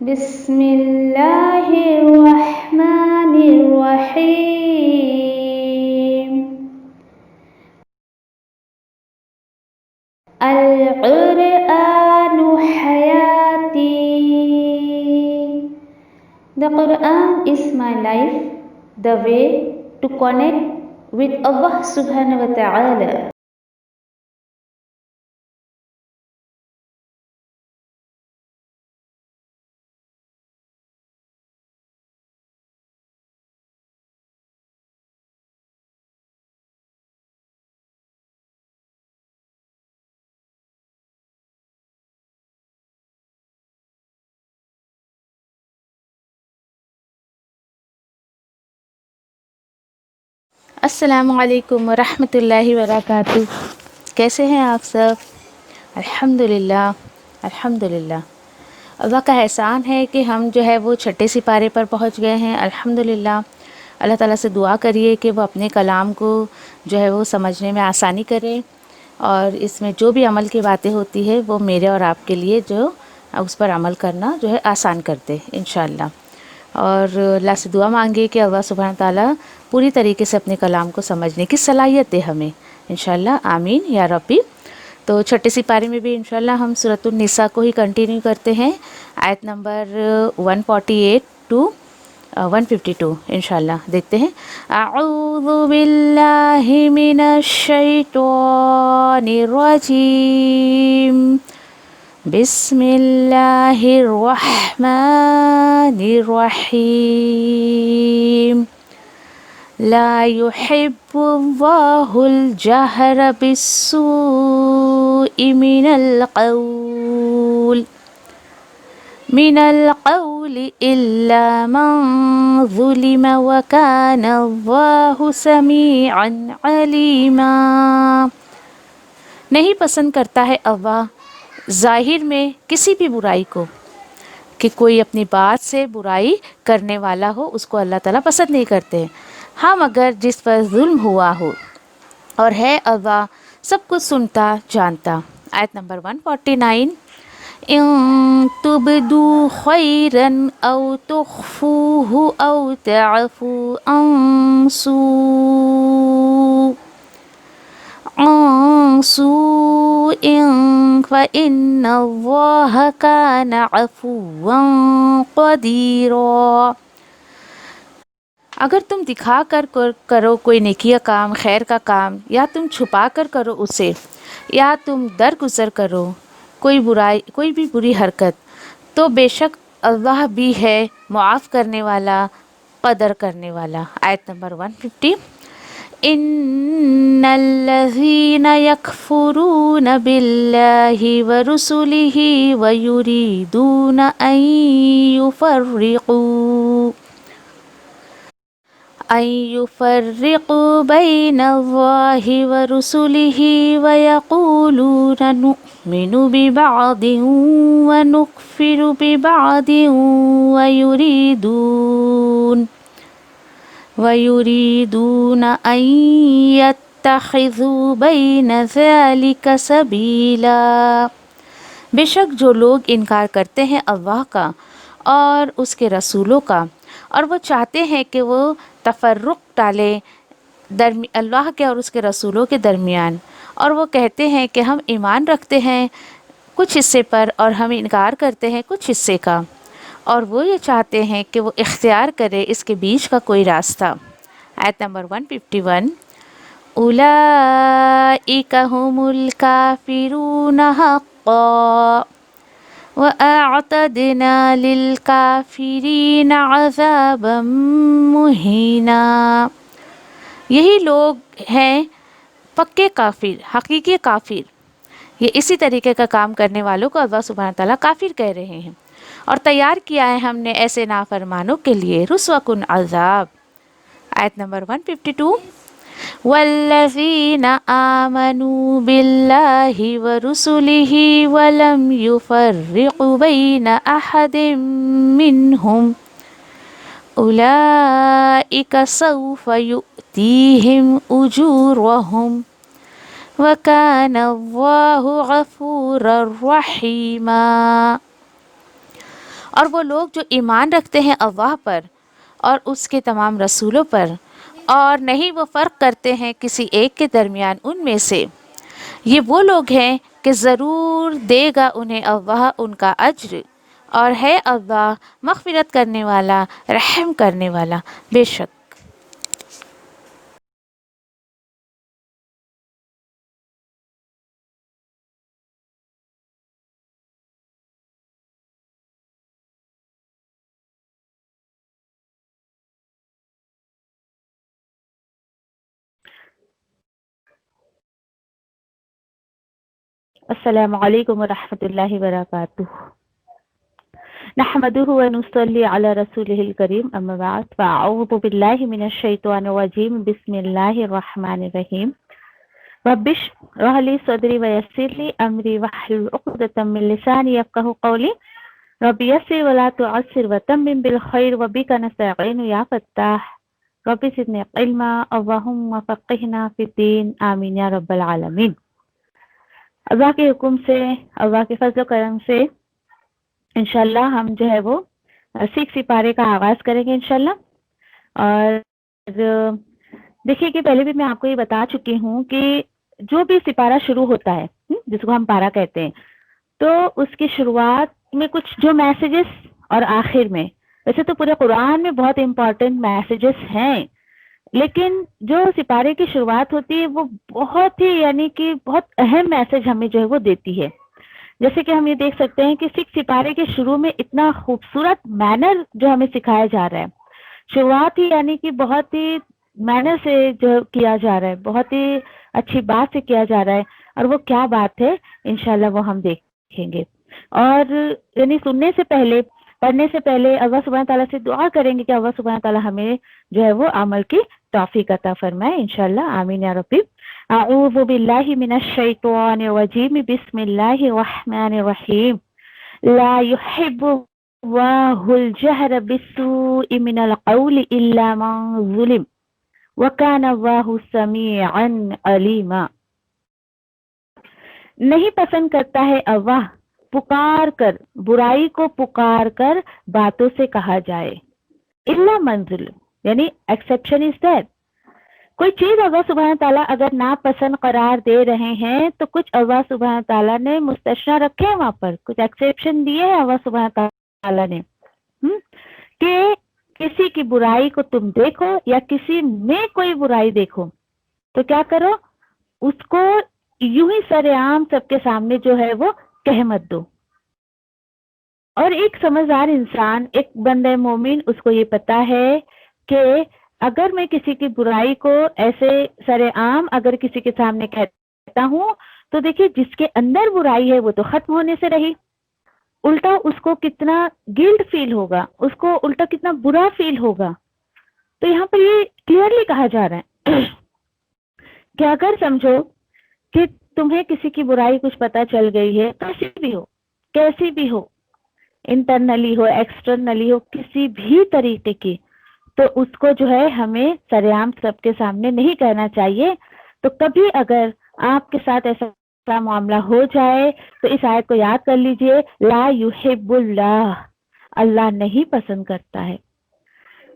بسم اللہ الرحمن الرحیم القرآن حیاتی. The Quran is my life, the way to connect with Allah subhanahu wa ta'ala. السلام علیکم ورحمۃ اللہ وبرکاتہ. کیسے ہیں آپ سب؟ الحمدللہ الحمدللہ. اللہ کا احسان ہے کہ ہم جو ہے وہ چھٹے سپارے پر پہنچ گئے ہیں. الحمدللہ. اللہ تعالیٰ سے دعا کریے کہ وہ اپنے کلام کو جو ہے وہ سمجھنے میں آسانی کرے، اور اس میں جو بھی عمل کی باتیں ہوتی ہے وہ میرے اور آپ کے لیے جو اس پر عمل کرنا جو ہے آسان کر دے انشاءاللہ. اور اللہ سے دعا مانگے کہ اللہ سبحانہ تعالیٰ پوری طریقے سے اپنے کلام کو سمجھنے کی صلاحیت دے ہمیں انشاءاللہ. آمین یا ربی. تو چھٹے سپارے میں بھی انشاءاللہ ہم سورۃ النساء کو ہی کنٹینیو کرتے ہیں، آیت نمبر 148 ٹو 152 انشاءاللہ. دیکھتے ہیں. اعوذ باللہ من الشیطان الرجیم. بسم اللہ الرحمن الرحیم. لا يحب اللہ الجہر بالسوء من القول الا من ظلم وكان اللہ سمیعا علیما. نہیں پسند کرتا ہے اللہ ظاہر میں کسی بھی برائی کو، کہ کوئی اپنی بات سے برائی کرنے والا ہو اس کو اللہ تعالیٰ پسند نہیں کرتے. ہاں مگر جس پر ظلم ہوا ہو، اور ہے اللہ سب کچھ سنتا جانتا. آیت نمبر 149. ان تبدوا خیرا او تخفوه او تعفو عن سوء فإن اللہ کان عفوا قدیرا. اگر تم دکھا کر کرو کوئی نیکی کا کام، خیر کا کام، یا تم چھپا کر کرو اسے، یا تم درگزر کرو کوئی برائی، کوئی بھی بری حرکت، تو بے شک اللہ بھی ہے معاف کرنے والا، قدر کرنے والا. آیت نمبر 150. ان الذین یکفرون باللہ ورسلہ ویریدون ان يفرقوا بين اللہ ورسلہ ويقولون نؤمن ببعض ونكفر ببعض ويريدون ان يتخذوا بين ذلك سبيلا. بے شک جو لوگ انکار کرتے ہیں اللہ کا اور اس کے رسولوں کا، اور وہ چاہتے ہیں کہ وہ تفرق ڈالے اللہ کے اور اس کے رسولوں کے درمیان، اور وہ کہتے ہیں کہ ہم ایمان رکھتے ہیں کچھ حصے پر اور ہم انکار کرتے ہیں کچھ حصے کا، اور وہ یہ چاہتے ہیں کہ وہ اختیار کرے اس کے بیچ کا کوئی راستہ. آیت نمبر 151. اولئک هم الکافرون حقا وَأَعْتَدْنَا لِلْكَافِرِينَ عَذَابًا مُهِينًا. یہی لوگ ہیں پکے کافر، حقیقی کافر. یہ اسی طریقے کا کام کرنے والوں کو اللہ سبحانہ تعالیٰ کافر کہہ رہے ہیں، اور تیار کیا ہے ہم نے ایسے نافرمانوں کے لیے رسوا کن عذاب. آیت نمبر 152. والذین آمنوا باللہ ورسلہ ولم يفرقوا بین احد منہم اولئک سوف یؤتیہم اجورہم وکان اللہ غفورا رحیما. اور وہ لوگ جو ایمان رکھتے ہیں اللہ پر اور اس کے تمام رسولوں پر، اور نہیں وہ فرق کرتے ہیں کسی ایک کے درمیان ان میں سے، یہ وہ لوگ ہیں کہ ضرور دے گا انہیں اللہ ان کا اجر، اور ہے اللہ مغفرت کرنے والا، رحم کرنے والا بے شک۔ السلام علیکم ورحمۃ اللہ وبرکاتہ۔ نحمده ونصلي على رسوله الكريم اما بعد فاعوذ بالله من الشيطان الرجيم بسم الله الرحمن الرحيم رب اشرح لي صدري ويسر لي امري واحلل عقدة من لساني يفقهوا قولي رب يسر ولا تعسر وتمم بالخير وبك نستعين يا فتاح رب زدني علما اللهم فقهنا في الدين آمين یا رب العالمین۔ اللہ کے حکم سے، اللہ کے فضل و کرم سے انشاءاللہ ہم جو ہے وہ سکھ سپارے کا آغاز کریں گے انشاءاللہ۔ اور دیکھیے کہ پہلے بھی میں آپ کو یہ بتا چکی ہوں کہ جو بھی سپارہ شروع ہوتا ہے جس کو ہم پارہ کہتے ہیں، تو اس کی شروعات میں کچھ جو میسیجز اور آخر میں، ویسے تو پورے قرآن میں بہت امپورٹنٹ میسیجز ہیں، لیکن جو سپارے کی شروعات ہوتی ہے وہ بہت ہی یعنی کہ بہت اہم میسج ہمیں جو ہے وہ دیتی ہے۔ جیسے کہ ہم یہ دیکھ سکتے ہیں کہ سکھ سپارے کے شروع میں اتنا خوبصورت مینر جو ہمیں سکھایا جا رہا ہے، شروعات ہی یعنی کہ بہت ہی مینر سے جو کیا جا رہا ہے، بہت ہی اچھی بات سے کیا جا رہا ہے، اور وہ کیا بات ہے انشاءاللہ وہ ہم دیکھیں گے۔ اور یعنی سننے سے پہلے، پڑھنے سے پہلے اللہ سبحانہ تعالیٰ سے دعا کریں گے کہ اللہ سبحانہ تعالیٰ ہمیں جو ہے وہ عمل کی توفیق عطا فرمائے انشاءاللہ، آمین یا ربی۔ اعوذ باللہ من الشیطان الرجیم بسم اللہ الرحمن الرحیم لا يحب اللہ الجہر بالسوء من القول الا من ظلم وکان اللہ سمیعا علیما۔ نہیں پسند کرتا ہے اللہ پکار کر، برائی کو پکار کر باتوں سے کہا جائے، الا من ظلم یعنی ایکسیپشن از دیٹ، کوئی چیز اللہ سبحانہ تعالیٰ اگر ناپسند قرار دے رہے ہیں تو کچھ اللہ سبحانہ تعالیٰ نے مستثنیٰ رکھے ہیں، وہاں پر کچھ ایکسیپشن دیے ہیں اللہ سبحانہ تعالیٰ نے، کہ کسی کی برائی کو تم دیکھو یا کسی میں کوئی برائی دیکھو تو کیا کرو، اس کو یوں ہی سر عام سب کے سامنے جو ہے وہ کہہ مت دو۔ اور ایک سمجھدار انسان، ایک بندہ مومن، اس کو یہ پتا ہے کہ اگر میں کسی کی برائی کو ایسے سر عام اگر کسی کے سامنے کہتا ہوں تو دیکھیے جس کے اندر برائی ہے وہ تو ختم ہونے سے رہی، الٹا اس کو کتنا گلٹ فیل ہوگا، اس کو الٹا کتنا برا فیل ہوگا۔ تو یہاں پر یہ کلیئرلی کہا جا رہا ہے کہ اگر سمجھو کہ تمہیں کسی کی برائی کچھ پتہ چل گئی ہے، کیسی بھی ہو، انٹرنلی ہو ایکسٹرنلی ہو، کسی بھی طریقے کی، تو اس کو جو ہے ہمیں سرعام سب کے سامنے نہیں کہنا چاہیے۔ تو کبھی اگر آپ کے ساتھ ایسا معاملہ ہو جائے تو اس آیت کو یاد کر لیجئے، لا یحب اللہ، اللہ نہیں پسند کرتا ہے۔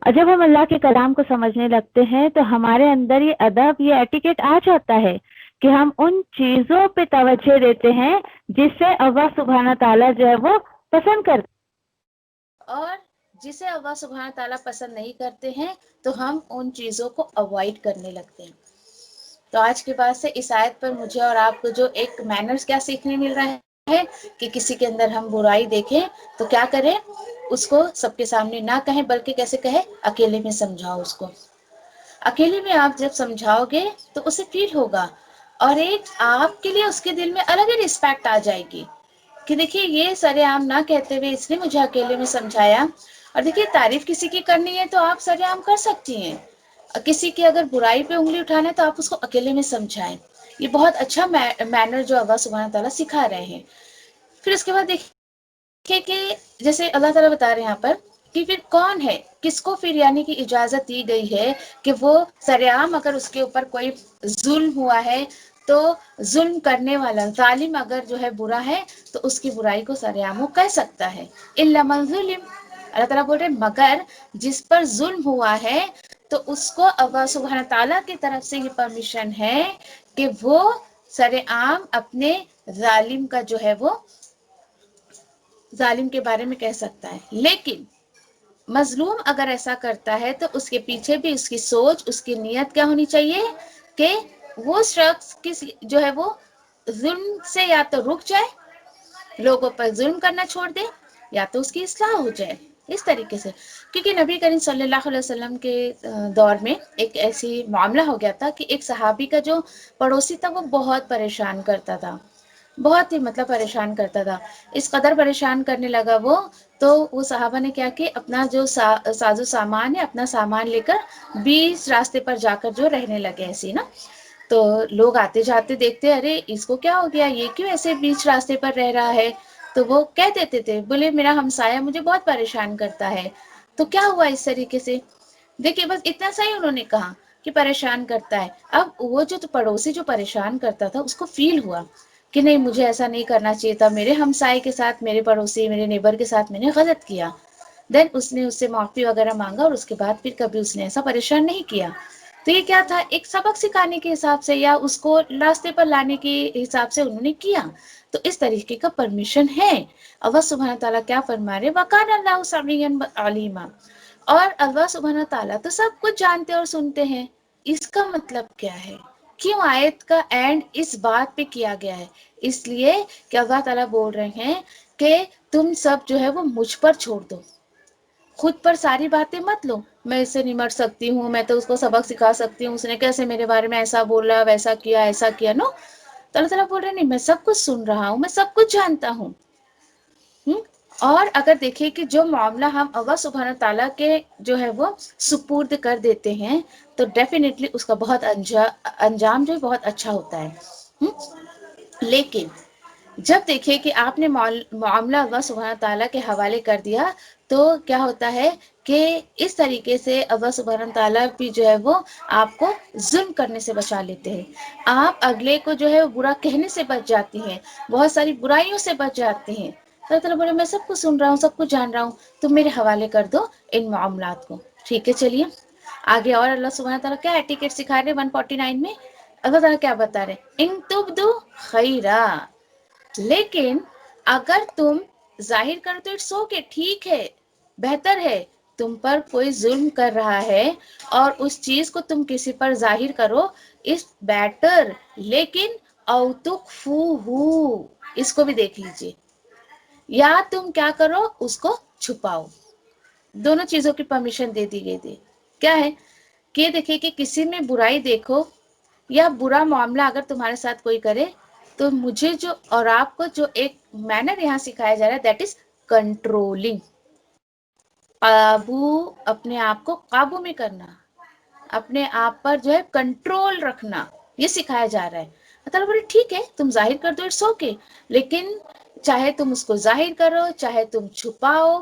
اور جب ہم اللہ کے کلام کو سمجھنے لگتے ہیں تو ہمارے اندر یہ ادب، یہ ایٹیکیٹ آ جاتا ہے کہ ہم ان چیزوں پہ توجہ دیتے ہیں جس سے اللہ سبحانہ تعالیٰ جو ہے وہ پسند کرتے، اور جسے اللہ سبحانہ تعالیٰ پسند نہیں کرتے ہیں تو ہم ان چیزوں کو اوائڈ کرنے لگتے ہیں۔ تو آج کے بعد سے اس آیت پر مجھے اور آپ کو جو ایک مینرز کیا سیکھنے مل رہا ہے کہ کسی کے اندر ہم برائی دیکھیں تو کیا کریں، اس کو سب کے سامنے نہ کہیں بلکہ کیسے کہیں، اکیلے میں سمجھاؤ اس کو۔ اکیلے میں آپ جب سمجھاؤ گے تو اسے فیل ہوگا، اور ایک آپ کے لیے اس کے دل میں الگ ہی رسپیکٹ آ جائے گی کہ دیکھیے یہ سر عام نہ کہتے ہوئے اس نے مجھے اکیلے میں سمجھایا۔ اور دیکھیے تعریف کسی کی کرنی ہے تو آپ سر عام کر سکتی ہیں، کسی کی اگر برائی پہ انگلی اٹھانا ہے تو آپ اس کو اکیلے میں سمجھائیں۔ یہ بہت اچھا مینر جو اللہ سبحانہ تعالیٰ سکھا رہے ہیں۔ پھر اس کے بعد دیکھیے کہ جیسے اللہ تعالیٰ بتا رہے ہیں یہاں پر کہ پھر کون ہے، کس کو پھر یعنی کہ اجازت دی گئی ہے کہ وہ سر عام اگر اس کے اوپر کوئی ظلم ہوا ہے تو ظلم کرنے والا ظالم اگر جو ہے برا ہے تو اس کی برائی کو سر عام وہ کہہ سکتا ہے. الا من ظلم، اللہ تعالیٰ بول رہے مگر جس پر ظلم ہوا ہے تو اس کو اللہ سبحانہ تعالیٰ کی طرف سے یہ پرمیشن ہے کہ وہ سر عام اپنے ظالم کا جو ہے وہ ظالم کے بارے میں کہہ سکتا ہے. لیکن مظلوم اگر ایسا کرتا ہے تو اس کے پیچھے بھی اس کی سوچ، اس کی نیت کیا ہونی چاہیے کہ وہ شخص جو ہے وہ ظلم سے یا تو رک جائے، لوگوں پر ظلم کرنا چھوڑ دے، یا تو اس کی اصلاح ہو جائے اس طریقے سے. کیونکہ نبی کریم صلی اللہ علیہ وسلم کے دور میں ایک ایسی معاملہ ہو گیا تھا کہ ایک صحابی کا جو پڑوسی تھا وہ بہت پریشان کرتا تھا، بہت ہی مطلب پریشان کرتا تھا. اس قدر پریشان کرنے لگا وہ، تو وہ صحابہ نے کیا کہ اپنا جو ساز و سامان ہے اپنا سامان لے کر بیچ راستے پر جا کر جو رہنے لگے ایسی نا. تو لوگ آتے جاتے دیکھتے ارے اس کو کیا ہو گیا، یہ کیوں ایسے بیچ راستے پر رہ رہا ہے. تو وہ کہہ دیتے تھے بولے میرا ہمسایہ مجھے بہت پریشان کرتا ہے. تو کیا ہوا اس طریقے سے، دیکھیے بس اتنا سا ہی انہوں نے کہا کہ پریشان کرتا ہے. اب وہ جو پڑوسی جو پریشان کرتا تھا اس کو فیل ہوا کہ نہیں مجھے ایسا نہیں کرنا چاہیے تھا، میرے ہمسائے کے ساتھ، میرے پڑوسی، میرے نیبر کے ساتھ میں نے غلط کیا. دین اس نے اس سے معافی وغیرہ مانگا اور اس کے بعد پھر کبھی اس نے ایسا پریشان نہیں کیا. تو یہ کیا تھا، ایک سبق سکھانے کے حساب سے یا اس کو راستے پر لانے کے حساب سے انہوں نے کیا. تو اس طریقے کا پرمیشن ہے. اللہ سبحانہ تعالیٰ کیا فرما رہے، وَقَانَ اللَّهُ سَمِيعًا عَلِيمًا، اور اللہ سبحانہ تعالیٰ تو سب کچھ جانتے اور سنتے ہیں. اس کا مطلب کیا ہے، کیوں آیت کا اینڈ اس بات پہ کیا گیا ہے؟ اس لیے کہ اللہ تعالیٰ بول رہے ہیں کہ تم سب جو ہے وہ مجھ پر چھوڑ دو، خود پر ساری باتیں مت لو. میں اس سے نمٹ سکتی ہوں، میں تو اس کو سبق سکھا سکتی ہوں، اس نے کیسے میرے بارے میں ایسا بولا، ویسا کیا، ایسا کیا. نو، تو اللہ تعالیٰ بول رہے نہیں، میں سب کچھ سن رہا ہوں، میں سب کچھ جانتا ہوں. اور اگر دیکھیں کہ جو معاملہ ہم اللہ سبحانہ تعالیٰ کے جو ہے وہ سپرد کر دیتے ہیں تو ڈیفینیٹلی اس کا بہت انجام جو ہے بہت اچھا ہوتا ہے. لیکن جب دیکھیں کہ آپ نے معاملہ اللہ سبحانہ تعالیٰ کے حوالے کر دیا تو کیا ہوتا ہے کہ اس طریقے سے اللہ سبحانہ تعالیٰ بھی جو ہے وہ آپ کو ظلم کرنے سے بچا لیتے ہیں. آپ اگلے کو جو ہے وہ برا کہنے سے بچ جاتی ہیں، بہت ساری برائیوں سے بچ جاتے ہیں. اللہ تعالیٰ بولے میں سب کچھ سن رہا ہوں، سب کچھ جان رہا ہوں، تم میرے حوالے کر دو ان معاملات کو. ٹھیک ہے، چلیے آگے. اور اللہ سبحانہ تعالیٰ کیا ایٹیکیٹ سکھا رہے 149 میں، اللہ تعالیٰ کیا بتا رہے، ان تبدو خیرا، لیکن اگر تم ظاہر کرو تو اٹس اوکے، ٹھیک ہے، بہتر ہے. تم پر کوئی ظلم کر رہا ہے اور اس چیز کو تم کسی پر ظاہر کرو، اس بیٹر. لیکن او تخفوہ، اس کو بھی دیکھ لیجئے، یا تم کیا کرو اس کو چھپاؤ. دونوں چیزوں کی پرمیشن دے دی گئی تھی. کیا ہے کہ دیکھیں کہ کسی میں برائی دیکھو یا برا معاملہ اگر تمہارے ساتھ کوئی کرے تو مجھے جو اور آپ کو جو ایک مینر یہاں سکھایا جا رہا ہے دیٹ از کنٹرولنگ. قابو، اپنے آپ کو قابو میں کرنا، اپنے آپ پر جو ہے کنٹرول رکھنا، یہ سکھایا جا رہا ہے. مطلب بولے ٹھیک ہے تم ظاہر کر دو اٹس اوکے، لیکن چاہے تم اس کو ظاہر کرو، چاہے تم چھپاؤ،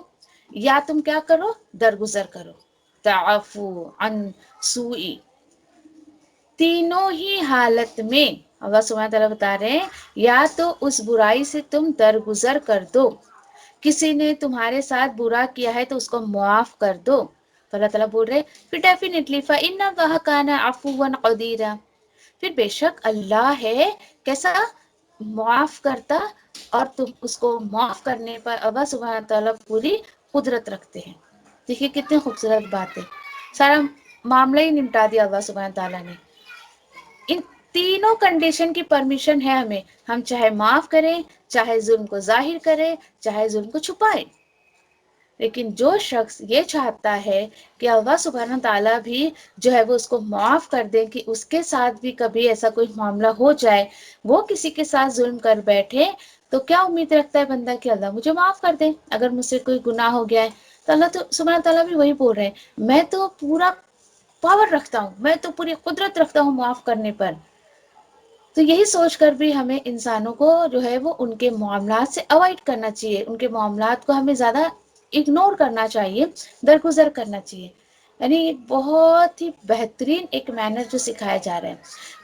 یا تم کیا کرو درگزر کرو. تعفو عن سوئی، تینوں ہی حالت میں اللہ سبحانہ تعالیٰ بتا رہے ہیں یا تو اس برائی سے تم درگزر کر دو، کسی نے تمہارے ساتھ برا کیا ہے تو اس کو معاف کر دو. تو اللہ تعالیٰ بول رہے پھر ڈیفینیٹلی فَإِنَّ اللَّهَ كَانَ عَفُوًّا قَدِيرًا، پھر بے شک اللہ ہے کیسا، معاف کرتا، اور تم اس کو معاف کرنے پر اللہ سبحانہ تعالیٰ پوری قدرت رکھتے ہیں. دیکھیے کتنی خوبصورت بات ہے، سارا معاملہ ہی نمٹا دیا اللہ سبحانہ تعالیٰ نے. ان تینوں کنڈیشن کی پرمیشن ہے ہمیں، ہم چاہے معاف کریں، چاہے ظلم کو ظاہر کریں، چاہے ظلم کو چھپائیں. لیکن جو شخص یہ چاہتا ہے کہ اللہ سبحانہ تعالیٰ بھی جو ہے وہ اس کو معاف کر دیں، کہ اس کے ساتھ بھی کبھی ایسا کوئی معاملہ ہو جائے، وہ کسی کے ساتھ ظلم کر بیٹھے، تو کیا امید رکھتا ہے بندہ کہ اللہ مجھے معاف کر دے اگر مجھ سے کوئی گناہ ہو گیا ہے. تو اللہ تو سبحانہ تعالیٰ بھی وہی بول رہے ہیں میں تو پورا پاور رکھتا ہوں، میں تو پوری قدرت رکھتا ہوں معاف کرنے پر. تو یہی سوچ کر بھی ہمیں انسانوں کو جو ہے وہ ان کے معاملات سے اوائڈ کرنا چاہیے، ان کے معاملات کو ہمیں زیادہ اگنور کرنا چاہیے، درگزر کرنا چاہیے. یعنی بہت ہی بہترین ایک مینر جو سکھایا جا رہا ہے.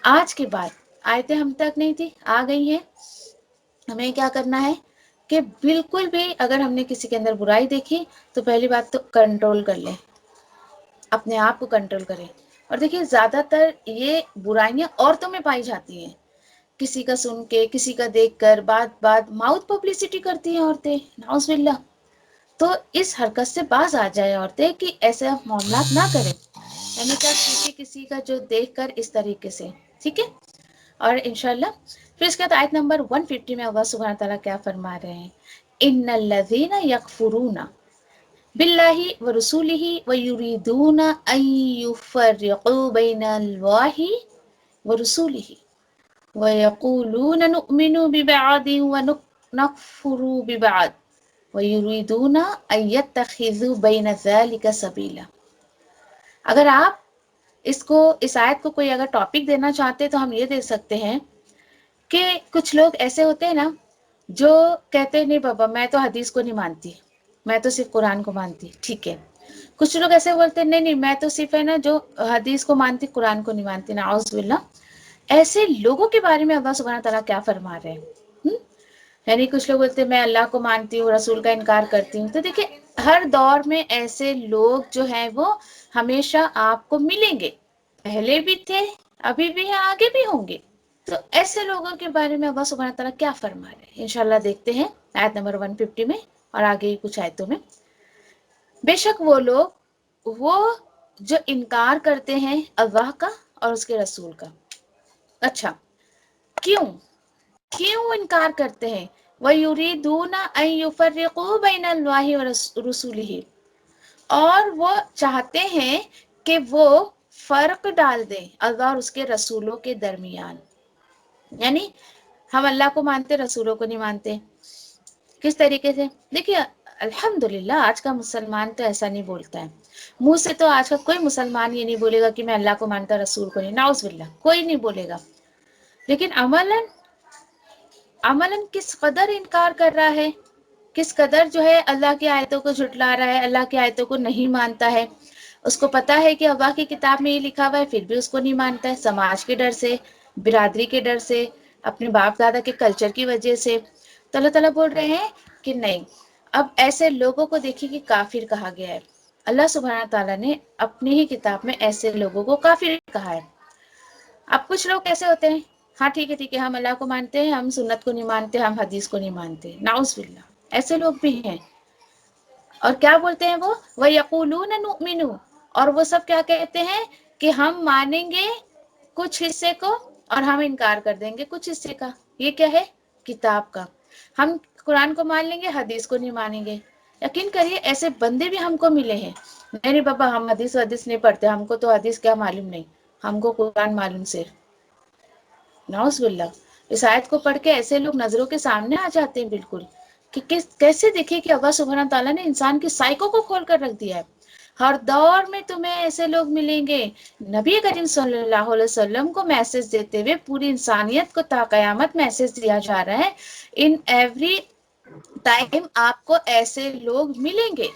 آج کے بعد آیتیں ہم تک نہیں تھی، آ گئی ہیں. ہمیں کیا کرنا ہے کہ بالکل بھی اگر ہم نے کسی کے اندر برائی دیکھی تو پہلی بات تو کنٹرول کر لیں، اپنے آپ کو کنٹرول کریں. اور دیکھیے زیادہ تر یہ برائیاں عورتوں میں پائی جاتی ہیں. کسی کا سن کے، کسی کا دیکھ کر، بات ماؤتھ پبلسٹی کرتی ہیں عورتیں، نعوذ باللہ. تو اس حرکت سے باز آ جائے عورتیں کہ ایسے معاملات نہ کریں، یعنی کہ کسی کا جو دیکھ کر اس طریقے سے، ٹھیک ہے. اور انشاءاللہ پھر اس کے بعد آیت نمبر 150 میں اللہ سبحانہ تعالیٰ کیا فرما رہے ہیں، ان الذین یکفرون باللہ ورسولہ ویریدون ان یفرقوا بین اللہ ورسولہ وَيَقُولُونَ نُؤْمِنُ بِبَعْضٍ وَنَكْفُرُ بِبَعْضٍ وَيُرِيدُونَ أَن يَتَّخِذُوا بَيْنَ ذَلِكَ سَبِيلًا. اگر آپ اس آیت کو کوئی اگر ٹاپک دینا چاہتے تو ہم یہ دے سکتے ہیں کہ کچھ لوگ ایسے ہوتے ہیں نا جو کہتے ہیں نہیں بابا میں تو حدیث کو نہیں مانتی، میں تو صرف قرآن کو مانتی. ٹھیک ہے. کچھ لوگ ایسے بولتے ہیں نہیں میں تو صرف ہے نا جو حدیث کو مانتی قرآن کو نہیں مانتی، نعوذ باللہ. ایسے لوگوں کے بارے میں اللہ سبحانہ تعالیٰ کیا فرما رہے ہیں. یعنی کچھ لوگ بولتے ہیں میں اللہ کو مانتی ہوں، رسول کا انکار کرتی ہوں. تو دیکھیں ہر دور میں ایسے لوگ جو ہیں وہ ہمیشہ آپ کو ملیں گے، پہلے بھی تھے، ابھی بھی ہیں، آگے بھی ہوں گے. تو ایسے لوگوں کے بارے میں اللہ سبحانہ تعالیٰ کیا فرما رہے ہیں انشاءاللہ دیکھتے ہیں آیت نمبر 150 میں اور آگے ہی کچھ آیتوں میں. بے شک وہ لوگ وہ جو انکار کرتے ہیں اللہ کا اور اس کے رسول کا. اچھا کیوں انکار کرتے ہیں؟ وَيُرِيدُونَ أَن يُفَرِّقُوا بَيْنَ اللَّهِ وَرَسُولِهِ، اور وہ چاہتے ہیں کہ وہ فرق ڈال دیں اللہ اور اس کے رسولوں کے درمیان. یعنی ہم اللہ کو مانتے، رسولوں کو نہیں مانتے. کس طریقے سے؟ دیکھیے الحمدللہ آج کا مسلمان تو ایسا نہیں بولتا ہے. منہ سے تو آج کا کوئی مسلمان یہ نہیں بولے گا کہ میں اللہ کو مانتا رسول کو نہیں، نعوذ باللہ کوئی نہیں بولے گا. لیکن عملاً کس قدر انکار کر رہا ہے، کس قدر جو ہے اللہ کی آیتوں کو جھٹلا رہا ہے، اللہ کی آیتوں کو نہیں مانتا ہے. اس کو پتا ہے کہ اللہ کی کتاب میں یہ لکھا ہوا ہے پھر بھی اس کو نہیں مانتا ہے، سماج کے ڈر سے، برادری کے ڈر سے، اپنے باپ دادا کے کلچر کی وجہ سے. تو اللہ تعالیٰ بول رہے ہیں کہ نہیں. اب ایسے لوگوں کو دیکھیے کہ کافر کہا گیا ہے. اللہ سبحانہ تعالیٰ نے اپنی ہی کتاب میں ایسے لوگوں کو کافر کہا ہے. اب کچھ لوگ ایسے ہوتے ہیں ہاں ٹھیک ہے ہم اللہ کو مانتے ہیں، ہم سنت کو نہیں مانتے، ہم حدیث کو نہیں مانتے، نعوذ باللہ ایسے لوگ بھی ہیں. اور کیا بولتے ہیں وہ وَيَقُولُونَ نُؤْمِنُ، اور وہ سب کیا کہتے ہیں کہ ہم مانیں گے کچھ حصے کو اور ہم انکار کر دیں گے کچھ حصے کا. یہ کیا ہے؟ کتاب کا. ہم قرآن کو مان لیں گے، حدیث کو نہیں مانیں گے. یقین کریے ایسے بندے بھی ہم کو ملے ہیں. نہیں بابا ہم حدیث نہیں پڑھتے، ہم کو تو حدیث کیا معلوم نہیں، ہم کو قرآن معلوم سے. نعوذ باللہ. اس آیت کو پڑھ کے ایسے لوگ نظروں کے سامنے آ جاتے ہیں بالکل کہ کیسے دیکھیں کہ اللہ سبحانہ تعالیٰ نے انسان کی سائیکو کو کھول کر رکھ دیا ہے. ہر دور میں تمہیں ایسے لوگ ملیں گے. نبی کریم صلی اللہ علیہ وسلم کو میسج دیتے ہوئے پوری انسانیت کو تا قیامت میسج دیا جا رہا ہے. ان ایوری ٹائم آپ کو ایسے لوگ ملیں گے.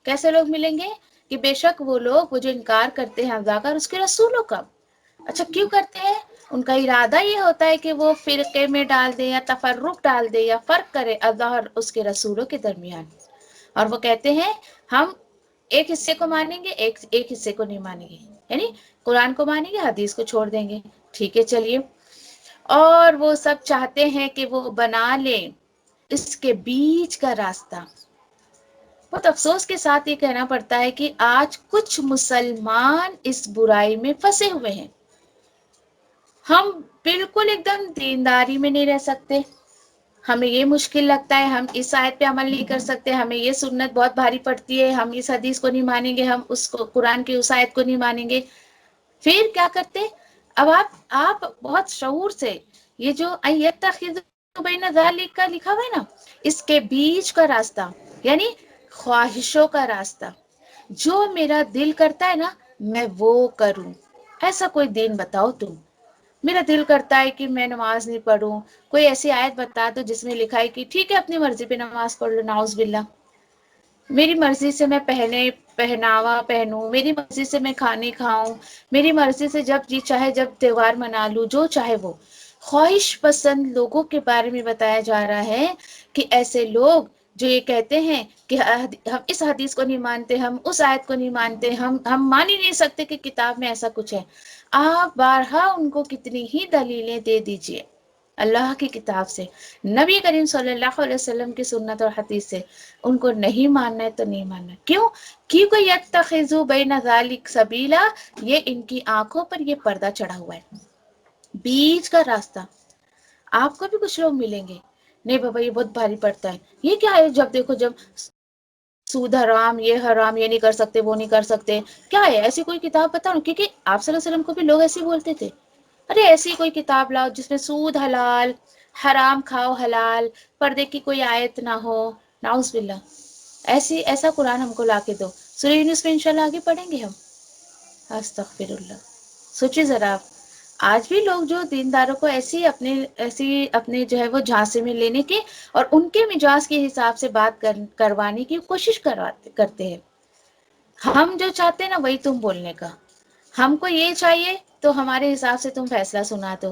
کیسے لوگ ملیں گے؟ کہ بے شک وہ لوگ وہ جو انکار کرتے ہیں اللہ کا اور اس کے رسولوں کا. اچھا کیوں کرتے ہیں؟ ان کا ارادہ یہ ہوتا ہے کہ وہ فرقے میں ڈال دے یا تفرق ڈال دے یا فرق کرے اللہ اور اس کے رسولوں کے درمیان. اور وہ کہتے ہیں ہم ایک حصے کو مانیں گے، ایک حصے کو نہیں مانیں گے. یعنی قرآن کو مانیں گے، حدیث کو چھوڑ دیں گے. ٹھیک ہے چلیے. اور وہ سب چاہتے ہیں کہ وہ بنا لیں اس کے بیچ کا راستہ. بہت افسوس کے ساتھ یہ کہنا پڑتا ہے کہ آج کچھ مسلمان اس برائی میں پھنسے ہوئے ہیں. ہم بالکل ایک دم دینداری میں نہیں رہ سکتے، ہمیں یہ مشکل لگتا ہے، ہم اس آیت پہ عمل نہیں کر سکتے، ہمیں یہ سنت بہت بھاری پڑتی ہے، ہم اس حدیث کو نہیں مانیں گے، ہم اس کو قرآن کی اس آیت کو نہیں مانیں گے. پھر کیا کرتے؟ اب آپ بہت شعور سے یہ جو ایتخذوا بین ذالک کا لکھا ہوا ہے نا، اس کے بیچ کا راستہ یعنی خواہشوں کا راستہ، جو میرا دل کرتا ہے نا میں وہ کروں. ایسا کوئی دین بتاؤ تم. میرا دل کرتا ہے کہ میں نماز نہیں پڑھوں، کوئی ایسی آیت بتا دو جس میں لکھا ہے کہ ٹھیک ہے اپنی مرضی پہ نماز پڑھ لو. نعوذ باللہ. میری مرضی سے میں پہلے پہناوا پہنوں، میری مرضی سے میں کھانے کھاؤں، میری مرضی سے جب جی چاہے جب تہوار منا لوں، جو چاہے وہ. خواہش پسند لوگوں کے بارے میں بتایا جا رہا ہے کہ ایسے لوگ جو یہ کہتے ہیں کہ ہم اس حدیث کو نہیں مانتے، ہم اس آیت کو نہیں مانتے، ہم مان ہی نہیں سکتے کہ کتاب میں ایسا کچھ ہے. آپ بارہا ان کو کتنی ہی دلیلیں دے دیجئے اللہ کی کتاب سے، نبی کریم صلی اللہ علیہ وسلم کی سنت اور حدیث سے، ان کو نہیں ماننا ہے تو نہیں ماننا ہے. کیوں؟ کیونکہ یتخذوا بین ذلک سبیلا، یہ ان کی آنکھوں پر یہ پردہ چڑھا ہوا ہے، بیچ کا راستہ. آپ کو بھی کچھ لوگ ملیں گے، نہیں بابا یہ بہت بھاری پڑتا ہے، یہ کیا ہے، جب دیکھو جب سود حرام، یہ حرام، یہ نہیں کر سکتے، وہ نہیں کر سکتے، کیا ہے ایسی کوئی کتاب بتاؤ. کیونکہ آپ صلی اللہ علیہ وسلم کو بھی لوگ ایسے ہی بولتے تھے، ارے ایسی کوئی کتاب لاؤ جس میں سود حلال، حرام کھاؤ حلال، پردے کی کوئی آیت نہ ہو. نعوذ باللہ، ایسا قرآن ہم کو لا کے دو. سورہ یونس میں انشاءاللہ آگے پڑھیں گے ہم. استغفر اللہ. سوچیے ذرا آپ، آج بھی لوگ جو دینداروں کو ایسی اپنے جو ہے وہ جھانسے میں لینے کے اور ان کے مجاز کے حساب سے بات کروانے کی کوشش کرتے ہیں. ہم جو چاہتے ہیں نا وہی تم بولنے کا، ہم کو یہ چاہیے تو ہمارے حساب سے تم فیصلہ سنا دو.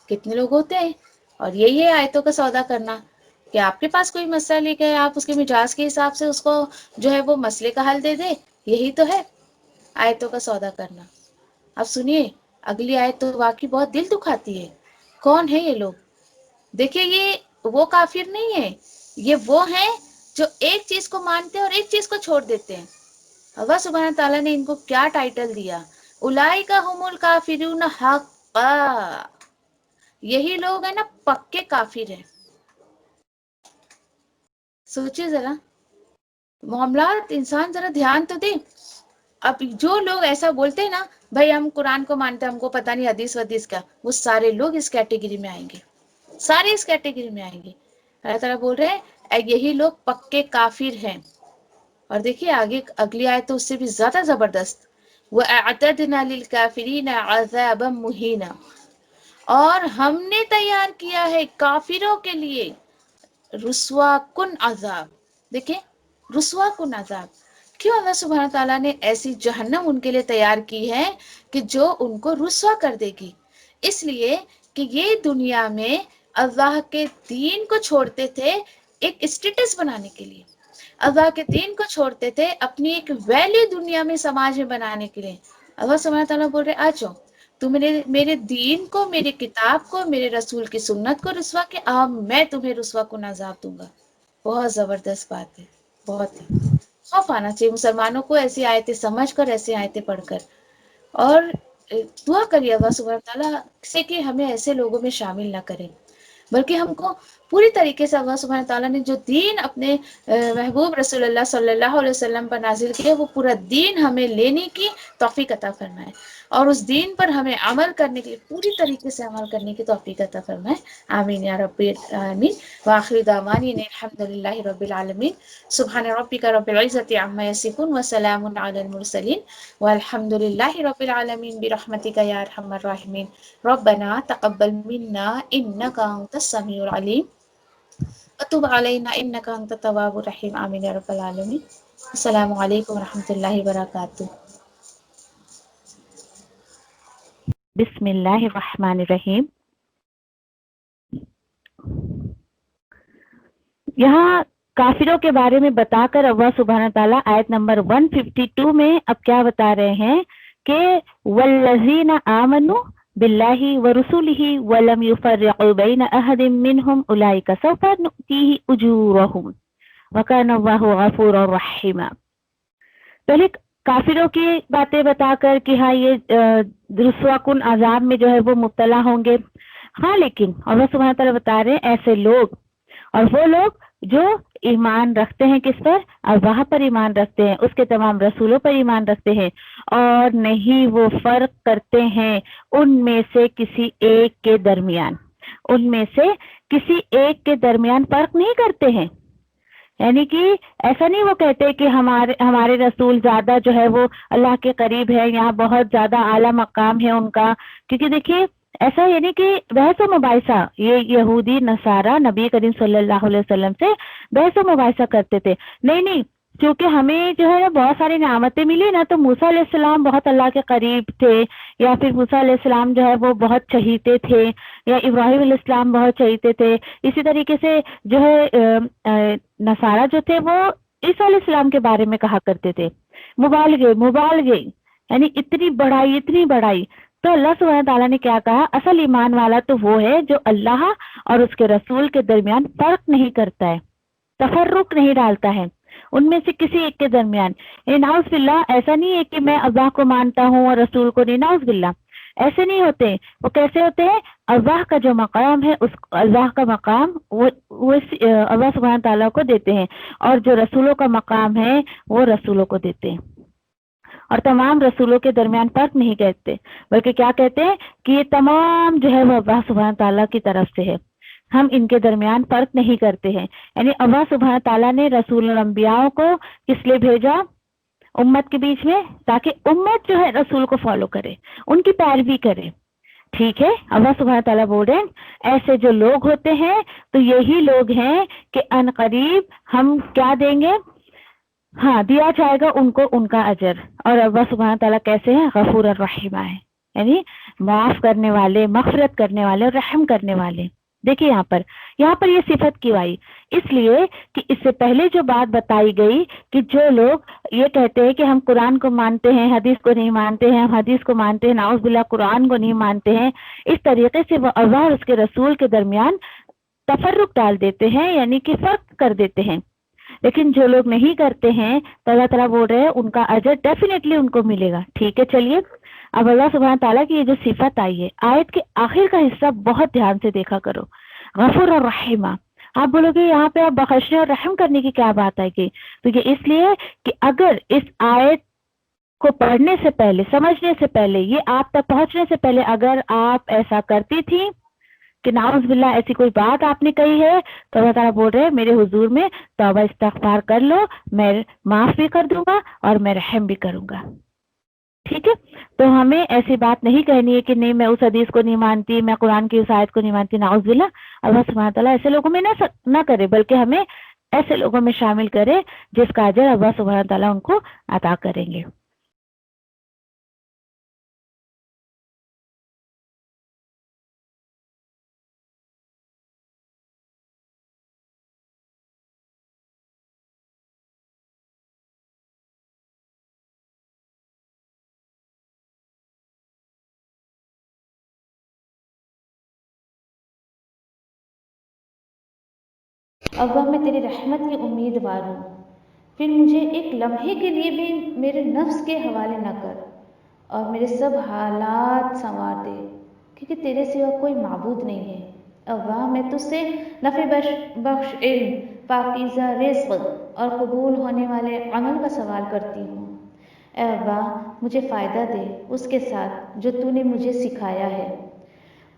کتنے لوگ ہوتے ہیں، اور یہی ہے آیتوں کا سودا کرنا، کہ آپ کے پاس کوئی مسئلہ لے کے آپ اس کے مجاز کے حساب سے اس کو جو ہے وہ مسئلے کا حل دے دے. یہی تو ہے آیتوں کا سودا کرنا. اب سنیے اگلی آیت تو واقعی بہت دل دکھاتی ہے. کون ہے یہ لوگ؟ دیکھیے یہ وہ کافر نہیں ہے، یہ وہ ہیں جو ایک چیز کو مانتے ہیں اور ایک چیز کو چھوڑ دیتے ہیں. اللہ سبحانہ تعالیٰ نے ان کو کیا ٹائٹل دیا، اولئک ھم الکافرون حقا. یہی لوگ ہیں نا پکے کافر ہیں. سوچے ذرا معاملات، انسان ذرا دھیان تو دے. اب جو لوگ ایسا بولتے ہیں نا بھائی ہم قرآن کو مانتے ہیں، ہم کو پتہ نہیں حدیث ودیث کا، وہ سارے لوگ اس کیٹیگری میں آئیں گے، سارے اس کیٹیگری میں آئیں گے. اللہ تعالیٰ بول رہے ہیں یہی لوگ پکے کافر ہیں. اور دیکھیے آگے اگلی آیت تو اس سے بھی زیادہ زبردست، وَأَعْتَدْنَا لِلْكَافِرِينَ عَذَابًا مُهِينًا، اور ہم نے تیار کیا ہے کافروں کے لیے رسوا کن عذاب. دیکھیں رسوا کن عذاب، کیوں اللہ سبحانہ تعالیٰ نے ایسی جہنم ان کے لیے تیار کی ہے کہ جو ان کو رسوا کر دے گی. اس لیے کہ یہ دنیا میں اللہ کے دین کو چھوڑتے تھے ایک اسٹیٹس بنانے کے لیے، اللہ کے دین کو چھوڑتے تھے اپنی ایک ویلیو دنیا میں سماج میں بنانے کے لیے. اللہ سبحانہ تعالیٰ بول رہے آ جاؤ تم میرے دین کو، میری کتاب کو، میرے رسول کی سنت کو رسوا کے اب میں تمہیں رسوا کن عذاب دوں گا. بہت زبردست بات ہے، بہت ہی خوف آنا چاہیے مسلمانوں کو ایسی آیتیں سمجھ کر، ایسی آیتیں پڑھ کر. اور دعا کریے اللہ سبحانہ تعالیٰ سے کہ ہمیں ایسے لوگوں میں شامل نہ کریں، بلکہ ہم کو پوری طریقے سے اللہ سبحانہ تعالیٰ نے جو دین اپنے محبوب رسول اللہ صلی اللہ علیہ وسلم پر نازل کیا، وہ پورا دین ہمیں لینے کی توفیق عطا فرمائے، اور اس دین پر ہمیں عمل کرنے کے لیے پوری طریقے سے عمل کرنے کی توفیق عطا فرمائے. آمین یا رب العالمین. وآخر دعوانا ان الحمد للہ رب العالمین. سبحان ربک رب العزۃ عما یصفون وسلام علی المرسلین والحمد للہ رب العالمین برحمتک یا ارحم الراحمین. ربنا تقبل منا انک انت السمیع العلیم وتب علینا انک انت التواب الرحیم. آمین یا رب العالمین. السلام علیکم ورحمۃ اللہ وبرکاتہ. بسم اللہ الرحمن الرحیم. یہاں کافروں کے بارے میں بتا کر اللہ سبحانہ تعالیٰ آیت نمبر 152 میں اب کیا بتا رہے ہیں کہ والذین آمنوا باللہ ورسولہ ولم یفرقوا بین احد منہم اولئک سوف نؤتیہ اجورہم وکان اللہ غفورا رحیما. پہلے کافروں کی باتیں بتا کر کہ ہاں یہ رسوا کن عذاب میں جو ہے وہ مبتلا ہوں گے. ہاں لیکن اللہ سبحانہ تعالیٰ بتا رہے ہیں ایسے لوگ اور وہ لوگ جو ایمان رکھتے ہیں کس پر؟ اللہ پر ایمان رکھتے ہیں، اس کے تمام رسولوں پر ایمان رکھتے ہیں، اور نہیں وہ فرق کرتے ہیں ان میں سے کسی ایک کے درمیان، ان میں سے کسی ایک کے درمیان فرق نہیں کرتے ہیں. یعنی کہ ایسا نہیں وہ کہتے کہ ہمارے رسول زیادہ جو ہے وہ اللہ کے قریب ہے، یہاں بہت زیادہ اعلیٰ مقام ہے ان کا. کیونکہ دیکھیے ایسا یعنی کہ بحث و مباحثہ، یہ یہودی نصارہ نبی کریم صلی اللہ علیہ وسلم سے بحث و مباحثہ کرتے تھے. نہیں چونکہ ہمیں جو ہے نا بہت ساری نعمتیں ملی نا، تو موسیٰ علیہ السلام بہت اللہ کے قریب تھے، یا پھر موسیٰ علیہ السلام جو ہے وہ بہت چہیتے تھے، یا ابراہیم علیہ السلام بہت چہیتے تھے. اسی طریقے سے جو ہے نصارہ جو تھے وہ عیسیٰ علیہ السلام کے بارے میں کہا کرتے تھے مبالغے، یعنی اتنی بڑائی. تو اللہ سبحانہ تعالیٰ نے کیا کہا، اصل ایمان والا تو وہ ہے جو اللہ اور اس کے رسول کے درمیان فرق نہیں کرتا ہے، تفرق نہیں ڈالتا ہے ان میں سے کسی ایک کے درمیان. نعوذ باللہ، ایسا نہیں ہے کہ میں اللہ کو مانتا ہوں اور رسول کو نہیں، نعوذ باللہ ایسے نہیں ہوتے. وہ کیسے ہوتے ہیں؟ اللہ کا جو مقام ہے، اس اللہ کا مقام وہ اللہ سبحانہ تعالیٰ کو دیتے ہیں، اور جو رسولوں کا مقام ہے وہ رسولوں کو دیتے ہیں. اور تمام رسولوں کے درمیان فرق نہیں کہتے، بلکہ کیا کہتے ہیں کہ یہ تمام جو ہے وہ اللہ سبحانہ تعالیٰ کی طرف سے ہے، ہم ان کے درمیان فرق نہیں کرتے ہیں. یعنی اللہ سبحانہ تعالیٰ نے رسول الانبیاء کو کس لیے بھیجا؟ امت کے بیچ میں، تاکہ امت جو ہے رسول کو فالو کرے، ان کی پیروی کرے. ٹھیک ہے، اللہ سبحانہ تعالیٰ بول رہے ہیں ایسے جو لوگ ہوتے ہیں تو یہی لوگ ہیں کہ ان قریب ہم کیا دیں گے؟ ہاں، دیا جائے گا ان کو ان کا اجر. اور اللہ سبحانہ تعالیٰ کیسے ہیں؟ غفور الرحیم ہے، یعنی معاف کرنے والے، مغفرت کرنے والے اور رحم کرنے والے. دیکھیے یہاں پر یہ صفت کیوں آئی؟ اس لیے کہ اس سے پہلے جو بات بتائی گئی کہ جو لوگ یہ کہتے ہیں کہ ہم قرآن کو مانتے ہیں، حدیث کو نہیں مانتے ہیں، ہم حدیث کو مانتے ہیں، نعوذ باللہ قرآن کو نہیں مانتے ہیں، اس طریقے سے وہ اللہ اور اس کے رسول کے درمیان تفرق ڈال دیتے ہیں، یعنی کہ فرق کر دیتے ہیں. لیکن جو لوگ نہیں کرتے ہیں تو اللہ تعالیٰ بول رہے ہیں ان کا اجر ڈیفینیٹلی ان کو ملے گا. ٹھیک ہے، چلیے اب اللہ سبحانہ تعالیٰ کی یہ جو صفت آئی ہے، آیت کے آخر کا حصہ بہت دھیان سے دیکھا کرو، غفور اور رحیمہ. آپ بولو گے یہاں پہ آپ بخشنے اور رحم کرنے کی کیا بات آئے گی؟ تو یہ اس لیے کہ اگر اس آیت کو پڑھنے سے پہلے، سمجھنے سے پہلے، یہ آپ تک پہنچنے سے پہلے اگر آپ ایسا کرتی تھی کہ نعوذ باللہ ایسی کوئی بات آپ نے کہی ہے، تو اللہ تعالیٰ بول رہے ہیں میرے حضور میں توبہ استغفار کر لو، میں معاف بھی کر دوں گا اور میں رحم بھی کروں گا. ٹھیک ہے، تو ہمیں ایسی بات نہیں کہنی ہے کہ نہیں میں اس حدیث کو نہیں مانتی، میں قرآن کی اس آیت کو نہیں مانتی. نعوذ باللہ، اللہ سبحانہ تعالیٰ ایسے لوگوں میں نہ کرے، بلکہ ہمیں ایسے لوگوں میں شامل کرے جس کا اجر اللہ سبحانہ تعالیٰ ان کو عطا کریں گے. ابا میں تیری رحمت کی امیدوار ہوں، پھر مجھے ایک لمحے کے لیے بھی میرے نفس کے حوالے نہ کر اور میرے سب حالات سنوار دے، کیونکہ تیرے سوا کوئی معبود نہیں ہے. ابا میں تجھ سے نفع بخش علم، پاکیزہ رزق اور قبول ہونے والے عمل کا سوال کرتی ہوں. اے ابا مجھے فائدہ دے اس کے ساتھ جو تو نے مجھے سکھایا ہے،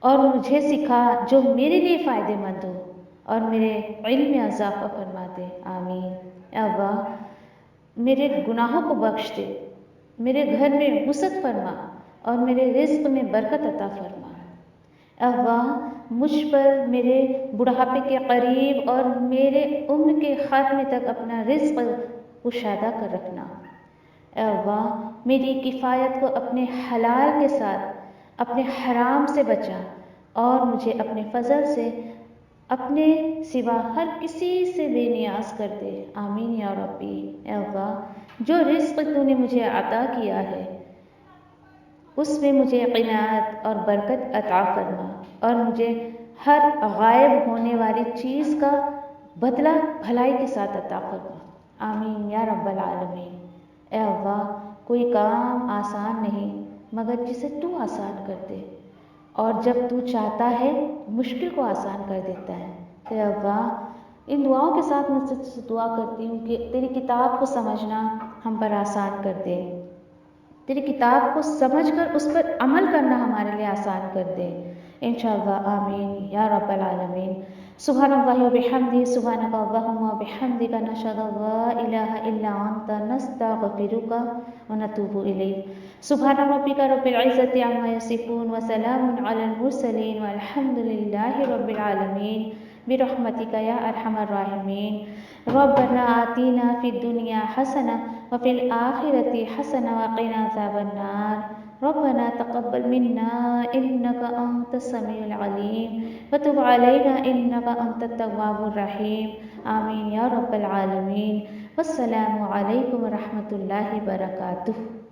اور مجھے سکھا جو میرے لیے فائدہ مند ہو، اور میرے علم میں اضافہ فرما دے. آمین. اے ابا میرے گناہوں کو بخش دے، میرے گھر میں وسعت فرما اور میرے رزق میں برکت عطا فرما. اے ابا مجھ پر میرے بڑھاپے کے قریب اور میرے عمر کے خاتمے تک اپنا رزق کشادہ کر رکھنا. اے ابا میری کفایت کو اپنے حلال کے ساتھ اپنے حرام سے بچا، اور مجھے اپنے فضل سے اپنے سوا ہر کسی سے بے نیاز کر دے. آمین یا ربی. اے ابا جو رزق تو نے مجھے عطا کیا ہے اس میں مجھے قناعت اور برکت عطا فرما، اور مجھے ہر غائب ہونے والی چیز کا بدلہ بھلائی کے ساتھ عطا فرما. آمین یا رب العالمین. اے ابا کوئی کام آسان نہیں مگر جسے تو آسان کر دے، اور جب تو چاہتا ہے مشکل کو آسان کر دیتا ہے. اے ابا ان دعاؤں کے ساتھ میں تجھ سے دعا کرتی ہوں کہ تیری کتاب کو سمجھنا ہم پر آسان کر دے، تیری کتاب کو سمجھ کر اس پر عمل کرنا ہمارے لیے آسان کر دے انشاءاللہ. آمین یا رب العالمین. سبحان اللہ و بحمدہ، سبحانک اللہم و بحمدک، نشہد ان لا الہ الا انت، نستغفرک و نتوب الیک. سبحان ربک رب العزة عما یصفون، وسلام علی المرسلین، والحمد للہ رب العالمین. برحمتك يا أرحم الراحمين. ربنا آتنا في الدنيا حسنة وفي الآخرة حسنة وقنا عذاب النار. ربنا تقبل منا إنك أنت السميع العليم وتب علينا إنك أنت التواب الرحيم. آمين يا رب العالمين. والسلام علیکم ورحمۃ اللہ وبرکاتہ.